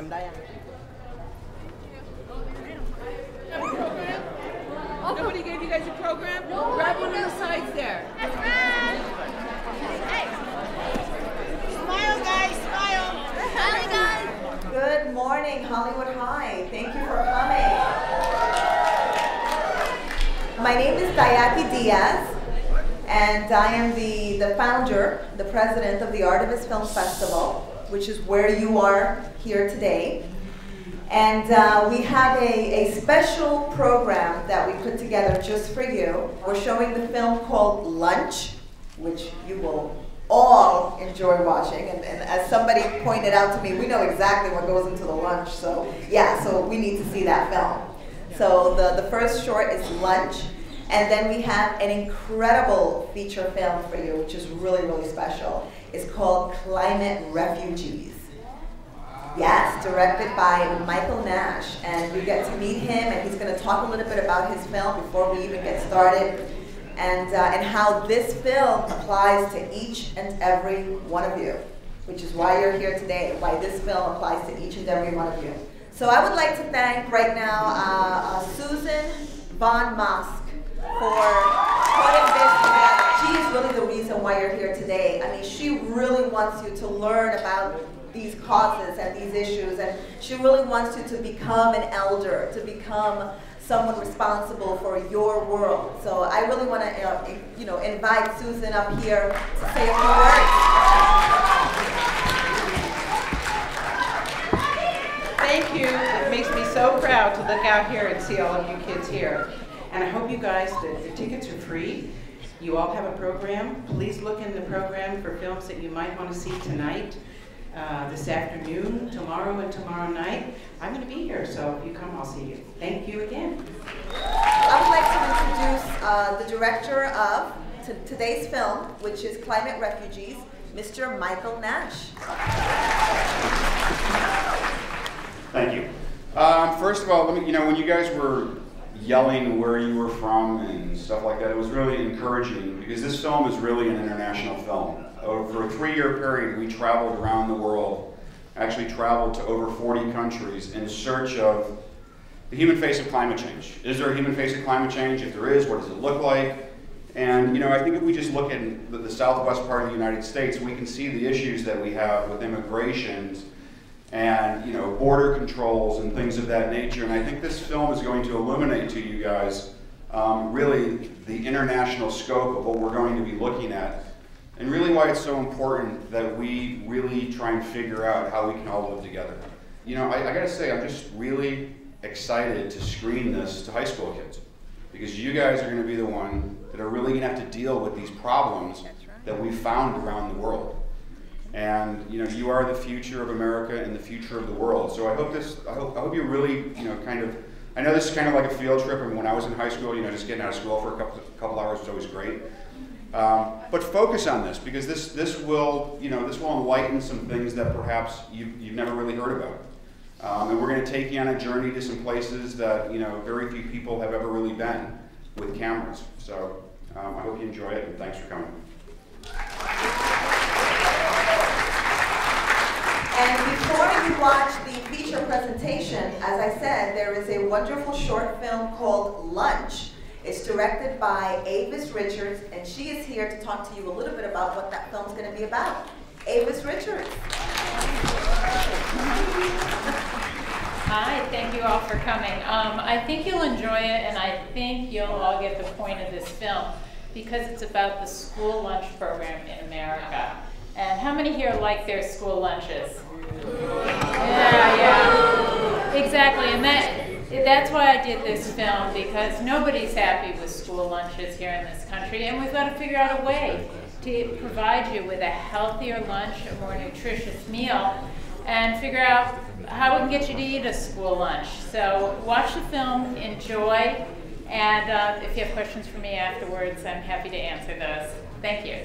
Diane. Nobody gave you guys a program? No. Grab one of the sides there. Hey. Smile, guys, smile. Hi, guys. Good morning, Hollywood High. Thank you for coming. My name is Dayaki Diaz, and I am the founder, the president of the Artivist Film Festival, which is where you are here today. And we have a special program that we put together just for you. We're showing the film called Lunch, which you will all enjoy watching. And as somebody pointed out to me, we know exactly what goes into the lunch. So yeah, so we need to see that film. So the first short is Lunch. And then we have an incredible feature film for you, which is really, really special. It's called Climate Refugees. Yes, directed by Michael Nash, and we get to meet him, and he's going to talk a little bit about his film before we even get started, and how this film applies to each and every one of you, which is why you're here today, why this film applies to each and every one of you. So I would like to thank right now Susan Von Mosk for putting this together. She is really the reason why you're here today. I mean, she really wants you to learn about these causes and these issues, and she really wants you to become an elder, to become someone responsible for your world. So I really want to, invite Susan up here to say a few words. Thank you. It makes me so proud to look out here and see all of you kids here. And I hope you guys, the tickets are free. You all have a program. Please look in the program for films that you might want to see tonight, this afternoon, tomorrow, and tomorrow night. I'm going to be here, so if you come, I'll see you. Thank you again. I would like to introduce the director of today's film, which is Climate Refugees, Mr. Michael Nash. Thank you. First of all, when you guys were yelling where you were from and stuff like that, it was really encouraging, because this film is really an international film. Over a 3-year period, we traveled around the world, actually traveled to over 40 countries in search of the human face of climate change. Is there a human face of climate change? If there is, what does it look like? And I think if we just look at the southwest part of the United States, we can see the issues that we have with immigration and border controls and things of that nature. And I think this film is going to illuminate to you guys really the international scope of what we're going to be looking at, and really why it's so important that we really try and figure out how we can all live together. I gotta say, I'm just really excited to screen this to high school kids, because you guys are gonna be the one that are really gonna have to deal with these problems that we found around the world. And you are the future of America and the future of the world. So I hope you really, I know this is kind of like a field trip. I mean, when I was in high school, just getting out of school for a couple hours was always great. But focus on this, because this will enlighten some things that perhaps you've never really heard about. And we're going to take you on a journey to some places that very few people have ever really been with cameras. So I hope you enjoy it, and thanks for coming. And before you watch the feature presentation, as I said, there is a wonderful short film called Lunch. It's directed by Avis Richards, and she is here to talk to you a little bit about what that film's going to be about. Avis Richards. Hi, thank you all for coming. I think you'll enjoy it, and I think you'll all get the point of this film, because it's about the school lunch program in America. And how many here like their school lunches? Yeah, exactly. And that's why I did this film, because nobody's happy with school lunches here in this country, and we've got to figure out a way to provide you with a healthier lunch, a more nutritious meal, and figure out how we can get you to eat a school lunch. So watch the film, enjoy, and if you have questions for me afterwards, I'm happy to answer those. Thank you.